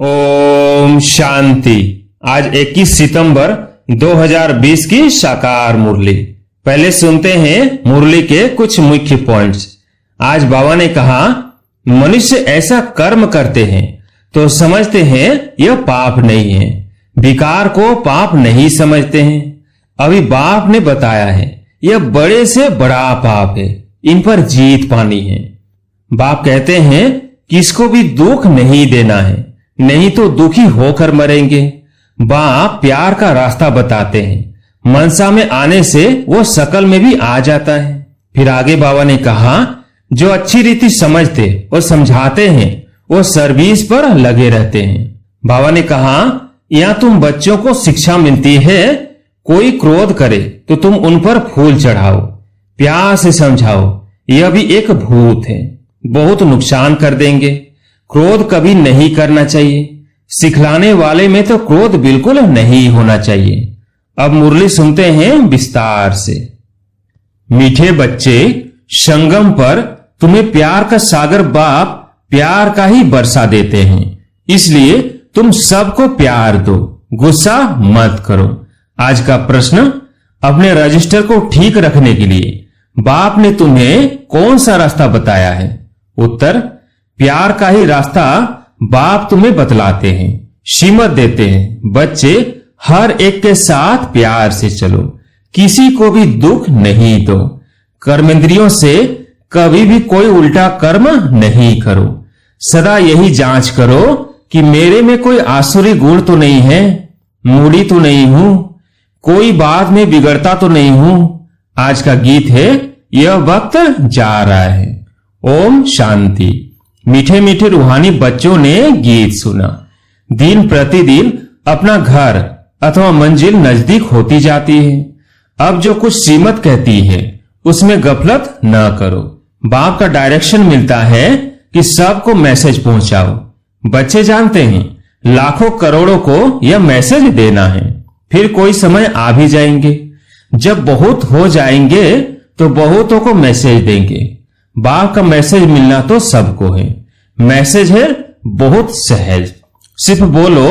ओम शांति। आज 21 सितंबर 2020 की साकार मुरली। पहले सुनते हैं मुरली के कुछ मुख्य पॉइंट्स। आज बाबा ने कहा, मनुष्य ऐसा कर्म करते हैं तो समझते हैं यह पाप नहीं है, विकार को पाप नहीं समझते हैं। अभी बाप ने बताया है यह बड़े से बड़ा पाप है, इन पर जीत पानी है। बाप कहते हैं किसको भी दुख नहीं देना है, नहीं तो दुखी होकर मरेंगे। बाप प्यार का रास्ता बताते हैं, मनसा में आने से वो शकल में भी आ जाता है। फिर आगे बाबा ने कहा, जो अच्छी रीति समझते और समझाते हैं वो सर्विस पर लगे रहते हैं। बाबा ने कहा, यहाँ तुम बच्चों को शिक्षा मिलती है, कोई क्रोध करे तो तुम उन पर फूल चढ़ाओ, प्यार से समझाओ। यह भी एक भूत है, बहुत नुकसान कर देंगे। क्रोध कभी नहीं करना चाहिए। सिखलाने वाले में तो क्रोध बिल्कुल नहीं होना चाहिए। अब मुरली सुनते हैं विस्तार से। मीठे बच्चे, संगम पर तुम्हें प्यार का सागर बाप प्यार का ही बरसा देते हैं, इसलिए तुम सबको प्यार दो, गुस्सा मत करो। आज का प्रश्न, अपने रजिस्टर को ठीक रखने के लिए बाप ने तुम्हें कौन सा रास्ता बताया है? उत्तर, प्यार का ही रास्ता बाप तुम्हें बतलाते हैं, सीमत देते हैं। बच्चे, हर एक के साथ प्यार से चलो, किसी को भी दुख नहीं दो। कर्मेंद्रियों से कभी भी कोई उल्टा कर्म नहीं करो। सदा यही जांच करो कि मेरे में कोई आसुरी गुण तो नहीं है, मूढ़ी तो नहीं हूं, कोई बात में बिगड़ता तो नहीं हूं। आज का गीत है, यह वक्त जा रहा है। ओम शांति। मीठे मीठे रूहानी बच्चों ने गीत सुना। दिन प्रतिदिन अपना घर अथवा मंजिल नजदीक होती जाती है। अब जो कुछ श्रीमत कहती है उसमें गफलत न करो। बाप का डायरेक्शन मिलता है कि सबको मैसेज पहुंचाओ। बच्चे जानते हैं लाखों करोड़ों को यह मैसेज देना है। फिर कोई समय आ भी जाएंगे जब बहुत हो जाएंगे तो बहुतों को मैसेज देंगे। बाप का मैसेज मिलना तो सबको है। मैसेज है बहुत सहज, सिर्फ बोलो,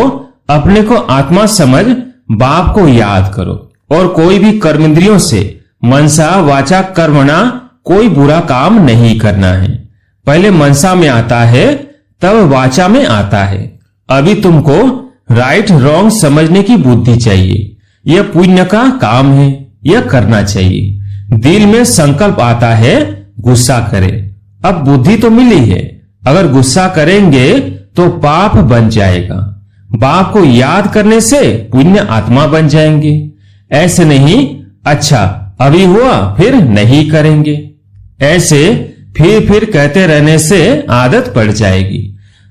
अपने को आत्मा समझ बाप को याद करो। और कोई भी कर्मेंद्रियों से मनसा वाचा कर्मणा कोई बुरा काम नहीं करना है। पहले मनसा में आता है तब वाचा में आता है। अभी तुमको राइट रॉन्ग समझने की बुद्धि चाहिए। यह पुण्य का काम है, यह करना चाहिए। दिल में संकल्प आता है गुस्सा करे। अब बुद्धि तो मिली है, अगर गुस्सा करेंगे तो पाप बन जाएगा। बाप को याद करने से पुण्य आत्मा बन जाएंगे। ऐसे नहीं, अच्छा अभी हुआ फिर नहीं करेंगे, ऐसे फिर कहते रहने से आदत पड़ जाएगी।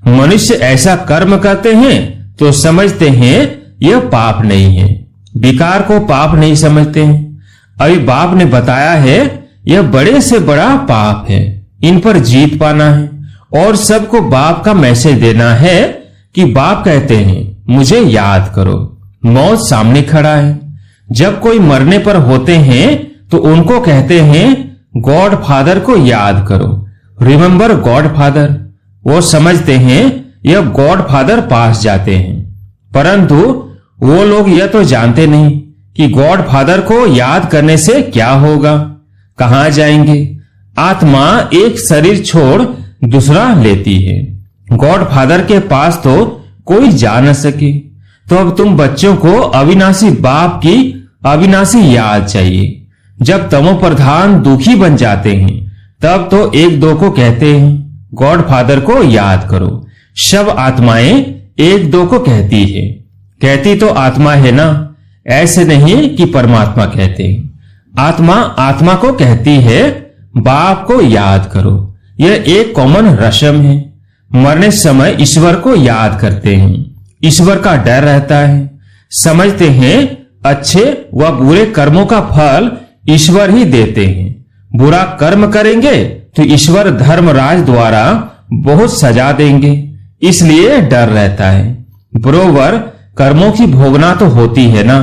मनुष्य ऐसा कर्म करते हैं तो समझते हैं यह पाप नहीं है, विकार को पाप नहीं समझते हैं। अभी बाप ने बताया है यह बड़े से बड़ा पाप है, इन पर जीत पाना है। और सबको बाप का मैसेज देना है कि बाप कहते हैं मुझे याद करो, मौत सामने खड़ा है। जब कोई मरने पर होते हैं तो उनको कहते हैं गॉड फादर को याद करो, रिमेंबर गॉड फादर। वो समझते हैं यह गॉड फादर पास जाते हैं, परंतु वो लोग यह तो जानते नहीं कि गॉड फादर को याद करने से क्या होगा, कहां जाएंगे। आत्मा एक शरीर छोड़ दूसरा लेती है, गॉड फादर के पास तो कोई जा न सके। तो अब तुम बच्चों को अविनाशी बाप की अविनाशी याद चाहिए। जब तमो प्रधान दुखी बन जाते हैं तब तो एक दो को कहते हैं गॉड फादर को याद करो। सब आत्माएं एक दो को कहती है, कहती तो आत्मा है ना, ऐसे नहीं कि परमात्मा कहते हैं। आत्मा आत्मा को कहती है बाप को याद करो। यह एक कॉमन रस्म है। मरने समय ईश्वर को याद करते हैं, ईश्वर का डर रहता है। समझते हैं अच्छे व बुरे कर्मों का फल ईश्वर ही देते हैं। बुरा कर्म करेंगे तो ईश्वर धर्मराज द्वारा बहुत सजा देंगे, इसलिए डर रहता है। बरोबर कर्मों की भोगना तो होती है ना।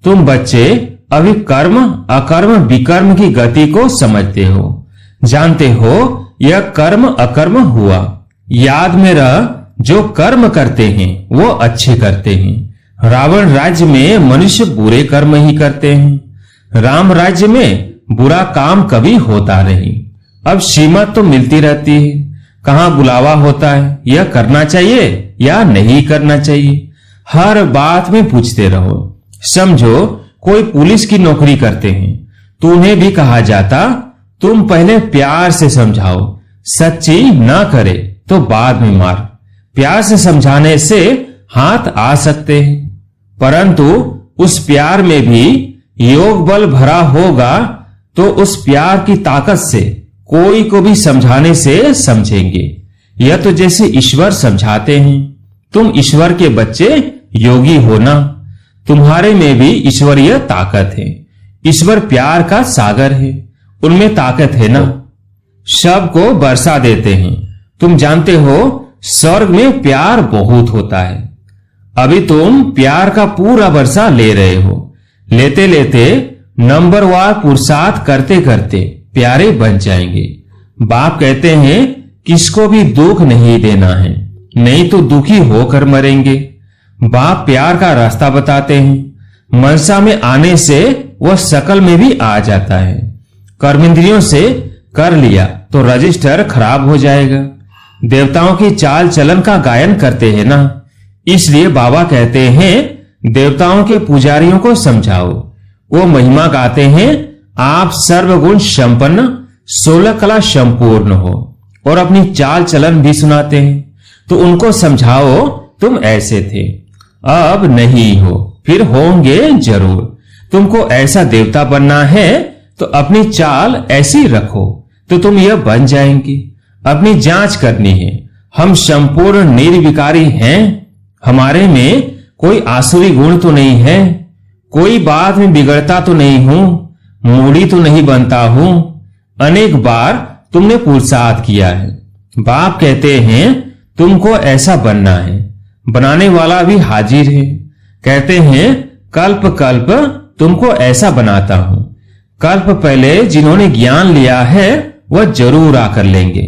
तुम बच्चे अभी कर्म अकर्म विकर्म की गति को समझते हो, जानते हो यह कर्म अकर्म हुआ। याद में रह जो कर्म करते हैं वो अच्छे करते हैं। रावण राज्य में मनुष्य बुरे कर्म ही करते हैं। राम राज्य में बुरा काम कभी होता नहीं। अब सीमा तो मिलती रहती है, कहाँ बुलावा होता है, यह करना चाहिए या नहीं करना चाहिए, हर बात में पूछते रहो। समझो कोई पुलिस की नौकरी करते हैं तो उन्हें भी कहा जाता तुम पहले प्यार से समझाओ, सच्ची ना करे तो बाद में मार। प्यार से समझाने से हाथ आ सकते हैं, परंतु उस प्यार में भी योग बल भरा होगा तो उस प्यार की ताकत से कोई को भी समझाने से समझेंगे। यह तो जैसे ईश्वर समझाते हैं, तुम ईश्वर के बच्चे योगी हो ना, तुम्हारे में भी ईश्वरीय ताकत है। ईश्वर प्यार का सागर है, उनमें ताकत है ना। सबको बरसा देते हैं। तुम जानते हो स्वर्ग में प्यार बहुत होता है। अभी तुम प्यार का पूरा बरसा ले रहे हो। लेते लेते नंबरवार पुरुषार्थ करते करते प्यारे बन जाएंगे। बाप कहते हैं किसको भी दुख नहीं देना है, नहीं तो दुखी होकर मरेंगे। बाप प्यार का रास्ता बताते हैं। मनसा में आने से वह शकल में भी आ जाता है। कर्मेंद्रियों से कर लिया तो रजिस्टर खराब हो जाएगा। देवताओं की चाल चलन का गायन करते हैं ना, इसलिए बाबा कहते हैं देवताओं के पुजारियों को समझाओ। वो महिमा गाते हैं आप सर्वगुण संपन्न 16 कला संपूर्ण हो, और अपनी चाल चलन भी सुनाते हैं। तो उनको समझाओ तुम ऐसे थे, अब नहीं हो, फिर होंगे जरूर। तुमको ऐसा देवता बनना है तो अपनी चाल ऐसी रखो तो तुम यह बन जाएंगे। अपनी जांच करनी है। हम संपूर्ण निर्विकारी हैं, हमारे में कोई आसुरी गुण तो नहीं है, कोई बात में बिगड़ता तो नहीं हूं, मूढ़ी तो नहीं बनता हूं। अनेक बार तुमने पुरुषार्थ किया है। बाप कहते हैं तुमको ऐसा बनना है। बनाने वाला भी हाजिर है। कहते हैं कल्प कल्प तुमको ऐसा बनाता हूं। कल्प पहले जिन्होंने ज्ञान लिया है वह जरूर आकर लेंगे।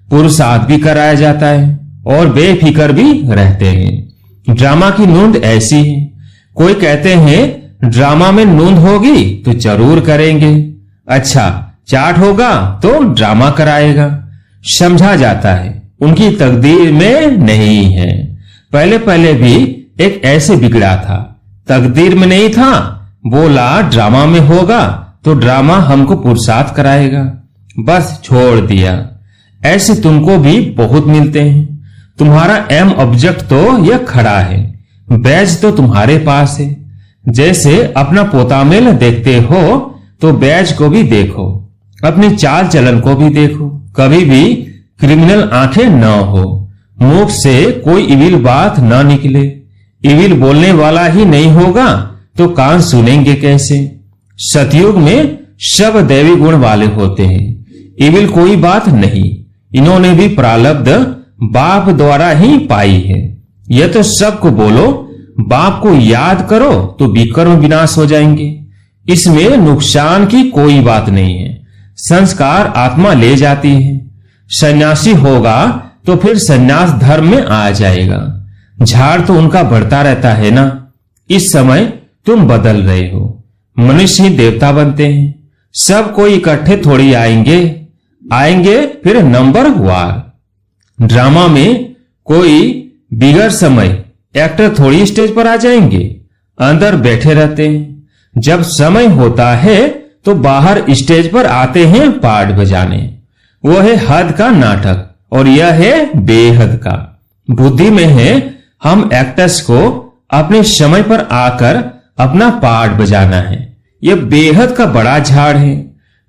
पुरुषार्थ भी कराया जाता है और बेफिक्र भी रहते हैं। ड्रामा की नूंद ऐसी है। कोई कहते हैं ड्रामा में नूंद होगी तो जरूर करेंगे। अच्छा चाट होगा तो ड्रामा कराएगा। समझा जाता है उनकी तकदीर में नहीं है। पहले पहले भी एक ऐसे बिगड़ा था, तकदीर में नहीं था, बोला ड्रामा में होगा तो ड्रामा हमको पुरुषार्थ कराएगा, बस छोड़ दिया। ऐसे तुमको भी बहुत मिलते हैं। तुम्हारा एम ऑब्जेक्ट तो यह खड़ा है, बैज तो तुम्हारे पास है। जैसे अपना पोतामेल देखते हो तो बैज को भी देखो, अपनी चाल चलन को भी देखो। कभी भी क्रिमिनल आंखें न हो, मुख से कोई इविल बात न निकले। इविल बोलने वाला ही नहीं होगा तो कान सुनेंगे कैसे। सतयुग में सब दैवी गुण वाले होते हैं, इविल कोई बात नहीं। इन्होंने भी प्रारब्ध बाप द्वारा ही पाई है। यह तो सबको बोलो बाप को याद करो तो विकर्म विनाश हो जाएंगे। इसमें नुकसान की कोई बात नहीं है। संस्कार आत्मा ले जाती है। सन्यासी होगा तो फिर सन्यास धर्म में आ जाएगा। झाड़ तो उनका बढ़ता रहता है ना। इस समय तुम बदल रहे हो, मनुष्य ही देवता बनते हैं। सब कोई इकट्ठे थोड़ी आएंगे फिर नंबर वार। ड्रामा में कोई बिगड़ समय एक्टर थोड़ी स्टेज पर आ जाएंगे, अंदर बैठे रहते हैं। जब समय होता है तो बाहर स्टेज पर आते हैं पार्ट बजाने। वो है हद का नाटक और यह है बेहद का। बुद्धि में है हम एक्टर्स को अपने समय पर आकर अपना पार्ट बजाना है। यह बेहद का बड़ा झाड़ है।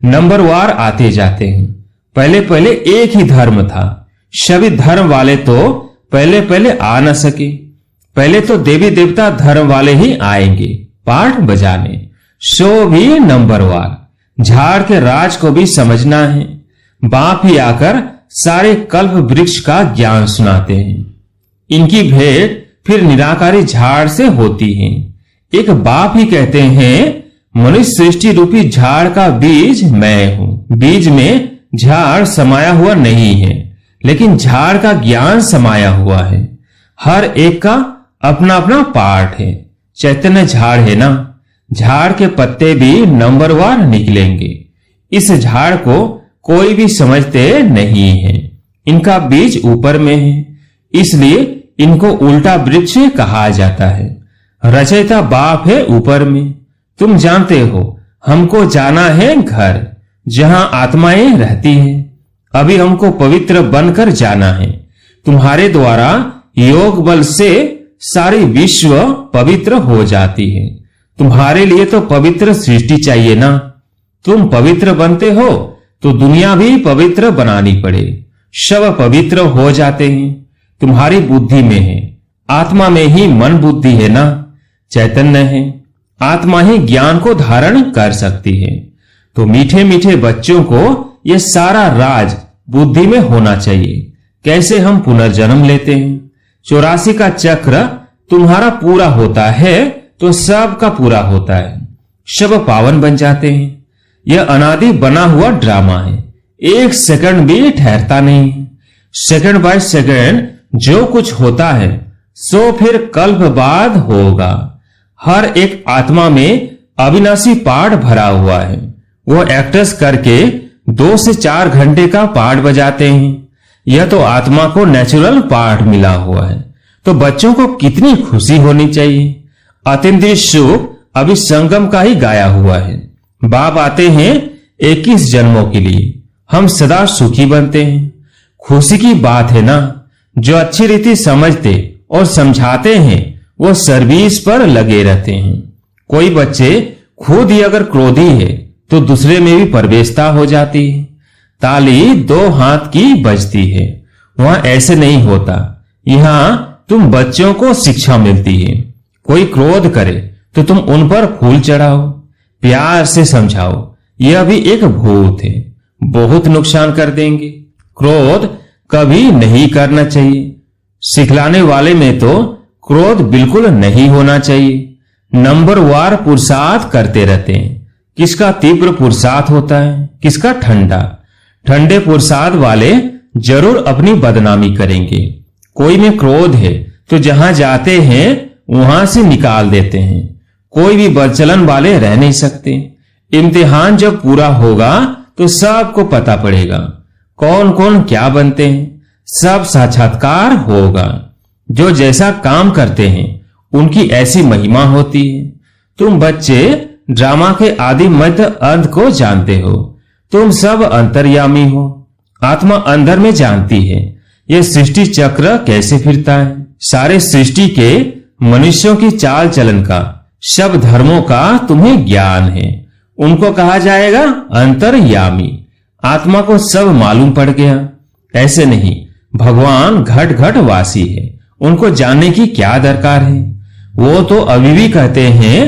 नंबरवार आते जाते हैं। पहले पहले एक ही धर्म था, सभी धर्म वाले तो पहले पहले आ न सके। पहले तो देवी देवता धर्म वाले ही आएंगे पार्ट बजाने, सो भी नंबरवार। झाड़ के राज को भी समझना है। बाप ही आकर सारे कल्प वृक्ष का ज्ञान सुनाते हैं। इनकी भेंट फिर निराकारी झाड़ से होती है। एक बाप ही कहते हैं मनुष्य सृष्टि रूपी झाड़ का बीज मैं हूं। बीज में झाड़ समाया हुआ नहीं है, लेकिन झाड़ का ज्ञान समाया हुआ है। हर एक का अपना अपना पार्ट है। चैतन्य झाड़ है ना, झाड़ के पत्ते भी नंबरवार निकलेंगे। इस झाड़ को कोई भी समझते नहीं है। इनका बीज ऊपर में है, इसलिए इनको उल्टा वृक्ष कहा जाता है। रचयिता बाप है ऊपर में। तुम जानते हो हमको जाना है घर जहां आत्माएं रहती हैं। अभी हमको पवित्र बनकर जाना है। तुम्हारे द्वारा योग बल से सारी विश्व पवित्र हो जाती है। तुम्हारे लिए तो पवित्र सृष्टि चाहिए ना। तुम पवित्र बनते हो तो दुनिया भी पवित्र बनानी पड़े। सब पवित्र हो जाते हैं। तुम्हारी बुद्धि में है, आत्मा में ही मन बुद्धि है ना। चैतन्य है, आत्मा ही ज्ञान को धारण कर सकती है। तो मीठे मीठे बच्चों को यह सारा राज बुद्धि में होना चाहिए। कैसे हम पुनर्जन्म लेते हैं। 84 का चक्र तुम्हारा पूरा होता है तो सबका पूरा होता है। सब पावन बन जाते हैं। यह अनादि बना हुआ ड्रामा है। एक सेकंड भी ठहरता नहीं है। सेकंड बाय सेकंड जो कुछ होता है सो फिर कल्प बाद होगा। हर एक आत्मा में अविनाशी पार्ट भरा हुआ है। वो एक्टर्स करके 2 से 4 घंटे का पार्ट बजाते हैं। यह तो आत्मा को नेचुरल पार्ट मिला हुआ है। तो बच्चों को कितनी खुशी होनी चाहिए। अतीन्द्रिय सुख अभी संगम का ही गाया हुआ है। बाप आते हैं 21 जन्मों के लिए। हम सदा सुखी बनते हैं। खुशी की बात है ना। जो अच्छी रीति समझते और समझाते हैं वो सर्विस पर लगे रहते हैं। कोई बच्चे खुद ही अगर क्रोधी है तो दूसरे में भी परवेशता हो जाती है। ताली 2 हाथ की बजती है। वहां ऐसे नहीं होता। यहां तुम बच्चों को शिक्षा मिलती है। कोई क्रोध करे तो तुम उन पर फूल चढ़ाओ, प्यार से समझाओ। यह भी एक भूत है, बहुत नुकसान कर देंगे। क्रोध कभी नहीं करना चाहिए। सिखलाने वाले में तो क्रोध बिल्कुल नहीं होना चाहिए। नंबरवार पुरुषार्थ करते रहते हैं। किसका तीव्र पुरुषार्थ होता है, किसका ठंडा। ठंडे पुरुषार्थ वाले जरूर अपनी बदनामी करेंगे। कोई में क्रोध है तो जहां जाते हैं वहां से निकाल देते हैं। कोई भी बदचलन वाले रह नहीं सकते। इम्तिहान जब पूरा होगा तो सबको पता पड़ेगा कौन कौन क्या बनते हैं। सब साक्षात्कार होगा। जो जैसा काम करते हैं उनकी ऐसी महिमा होती है। तुम बच्चे ड्रामा के आदि मध्य अंत को जानते हो। तुम सब अंतर्यामी हो। आत्मा अंदर में जानती है यह सृष्टि चक्र कैसे फिरता है। सारे सृष्टि के मनुष्यों की चाल चलन का, सब धर्मों का तुम्हें ज्ञान है। उनको कहा जाएगा अंतर्यामी। आत्मा को सब मालूम पड़ गया। ऐसे नहीं, भगवान घट घट वासी है। उनको जानने की क्या दरकार है। वो तो अभी भी कहते हैं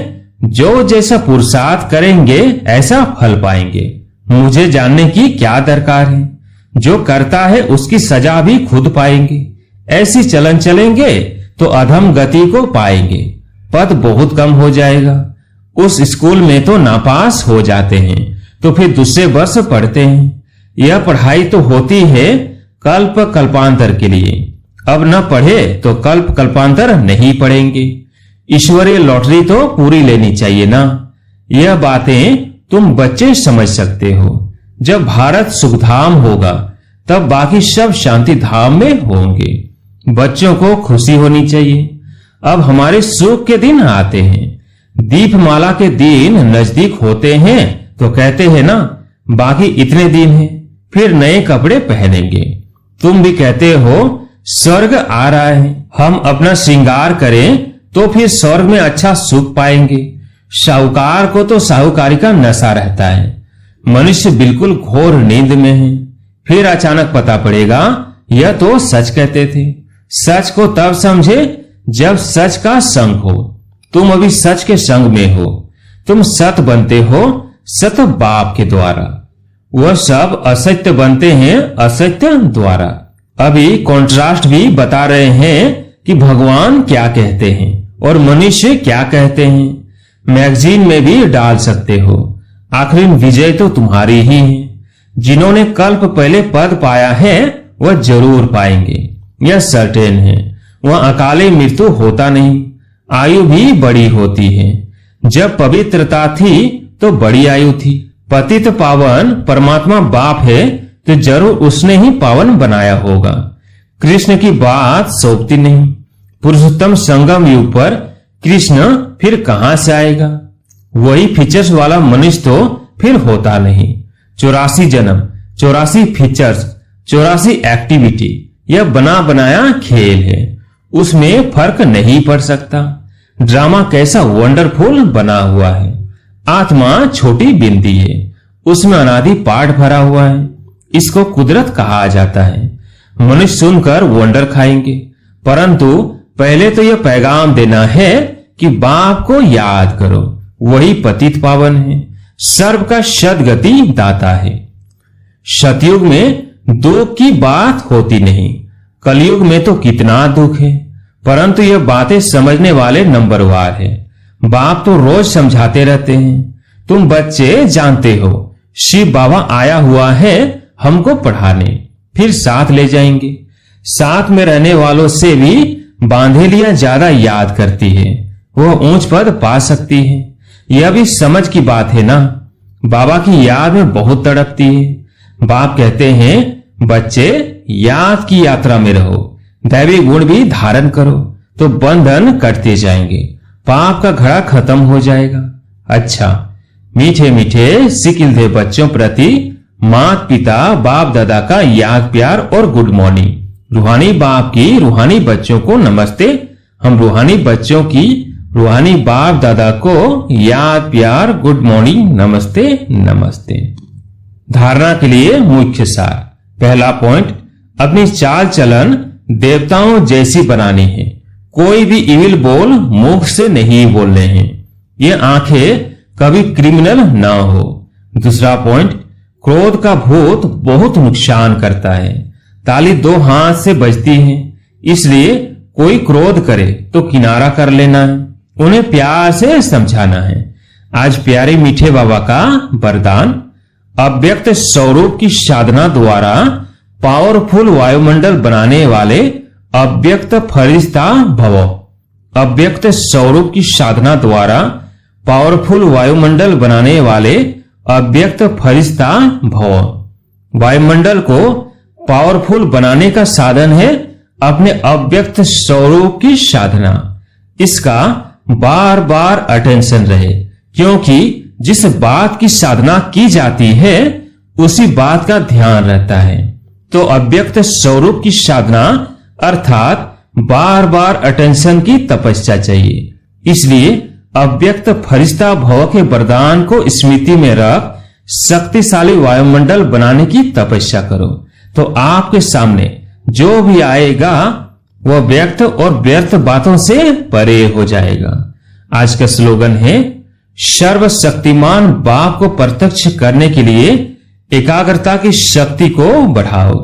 जो जैसा पुरुषार्थ करेंगे ऐसा फल पाएंगे। मुझे जानने की क्या दरकार है। जो करता है उसकी सजा भी खुद पाएंगे। ऐसी चलन चलेंगे तो अधम गति को पाएंगे। पद बहुत कम हो जाएगा। उस स्कूल में तो नापास हो जाते हैं तो फिर दूसरे वर्ष पढ़ते हैं। यह पढ़ाई तो होती है कल्प कल्पांतर के लिए। अब न पढ़े तो कल्प कल्पांतर नहीं पढ़ेंगे। ईश्वरीय लॉटरी तो पूरी लेनी चाहिए ना। यह बातें तुम बच्चे समझ सकते हो। जब भारत सुखधाम होगा तब बाकी सब शांति धाम में होंगे। बच्चों को खुशी होनी चाहिए। अब हमारे सुख के दिन आते हैं। दीपमाला के दिन नजदीक होते हैं तो कहते हैं ना बाकी इतने दिन हैं, फिर नए कपड़े पहनेंगे। तुम भी कहते हो स्वर्ग आ रहा है। हम अपना श्रृंगार करें तो फिर स्वर्ग में अच्छा सुख पाएंगे। साहूकार को तो साहूकारी का नशा रहता है। मनुष्य बिल्कुल घोर नींद में है। फिर अचानक पता पड़ेगा यह तो सच कहते थे। सच को तब समझे जब सच का संग हो। तुम अभी सच के संग में हो। तुम सत बनते हो सत बाप के द्वारा। वह सब असत्य बनते हैं असत्य द्वारा। अभी कॉन्ट्रास्ट भी बता रहे हैं कि भगवान क्या कहते हैं और मनुष्य क्या कहते हैं। मैगजीन में भी डाल सकते हो। आखिर विजय तो तुम्हारी ही है। जिन्होंने कल्प पहले पद पाया है वह जरूर पाएंगे, यह सर्टेन है। वहां अकाले मृत्यु होता नहीं, आयु भी बड़ी होती है। जब पवित्रता थी तो बड़ी आयु थी। पतित पावन परमात्मा बाप है तो जरूर उसने ही पावन बनाया होगा। कृष्ण की बात सोचती नहीं। पुरुषोत्तम संगम युग पर कृष्ण फिर कहां से आएगा? वही फीचर्स वाला मनुष्य तो फिर होता नहीं। 84 जन्म, 84 फीचर्स, 84 एक्टिविटी, यह बना बनाया खेल है, उसमें फर्क नहीं पड़ सकता। ड्रामा कैसा वंडरफुल बना हुआ है। आत्मा छोटी बिंदी है, उसमें अनादि पाठ भरा हुआ है, इसको कुदरत कहा जाता है। मनुष्य सुनकर वंडर खाएंगे, परंतु पहले तो यह पैगाम देना है कि बाप को याद करो, वही पतित पावन है, सर्व का सदगति दाता है। सतयुग में दुख की बात होती नहीं, कलयुग में तो कितना दुख है, परंतु यह बातें समझने वाले नंबरवार है। बाप तो रोज समझाते रहते हैं। तुम बच्चे जानते हो शिव बाबा आया हुआ है हमको पढ़ाने, फिर साथ ले जाएंगे। साथ में रहने वालों से भी बांधेलियां ज्यादा याद करती है, वह ऊंच पद पा सकती है। यह भी समझ की बात है ना। बाबा की याद में बहुत तड़पती है। बाप कहते हैं बच्चे याद की यात्रा में रहो, दैवी गुण भी धारण करो तो बंधन कटते जाएंगे, पाप का घड़ा खत्म हो जाएगा। अच्छा, मीठे मीठे सिकिलधे बच्चों प्रति माता पिता बाप दादा का याद प्यार और गुड मॉर्निंग। रूहानी बाप की रूहानी बच्चों को नमस्ते। हम रूहानी बच्चों की रूहानी बाप दादा को याद प्यार गुड मॉर्निंग नमस्ते नमस्ते। धारणा के लिए मुख्य सार। पहला पॉइंट, अपनी चाल चलन देवताओं जैसी बनानी है। कोई भी इविल बोल मुख से नहीं बोलने हैं। ये आंखें कभी क्रिमिनल ना हो। दूसरा पॉइंट, क्रोध का भूत बहुत नुकसान करता है। ताली दो हाथ से बजती है, इसलिए कोई क्रोध करे तो किनारा कर लेना है, उन्हें प्यार से समझाना है। आज प्यारे मीठे बाबा का वरदान, अव्यक्त स्वरूप की साधना द्वारा पावरफुल वायुमंडल बनाने वाले अव्यक्त फरिश्ता भवो। अव्यक्त स्वरूप की साधना द्वारा पावरफुल वायुमंडल बनाने वाले अव्यक्त फरिश्ता भव। वायुमंडल को पावरफुल बनाने का साधन है अपने अव्यक्त स्वरूप की साधना। इसका बार बार अटेंशन रहे, क्योंकि जिस बात की साधना की जाती है उसी बात का ध्यान रहता है। तो अव्यक्त स्वरूप की साधना अर्थात बार बार अटेंशन की तपस्या चाहिए। इसलिए अव्यक्त फरिश्ता भव के वरदान को स्मृति में रख शक्तिशाली वायुमंडल बनाने की तपस्या करो, तो आपके सामने जो भी आएगा वह व्यक्त और व्यर्थ बातों से परे हो जाएगा। आज का स्लोगन है, सर्वशक्तिमान बाप को प्रत्यक्ष करने के लिए एकाग्रता की शक्ति को बढ़ाओ।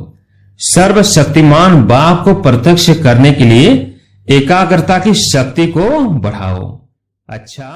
सर्वशक्तिमान बाप को प्रत्यक्ष करने के लिए एकाग्रता की शक्ति को बढ़ाओ। अच्छा।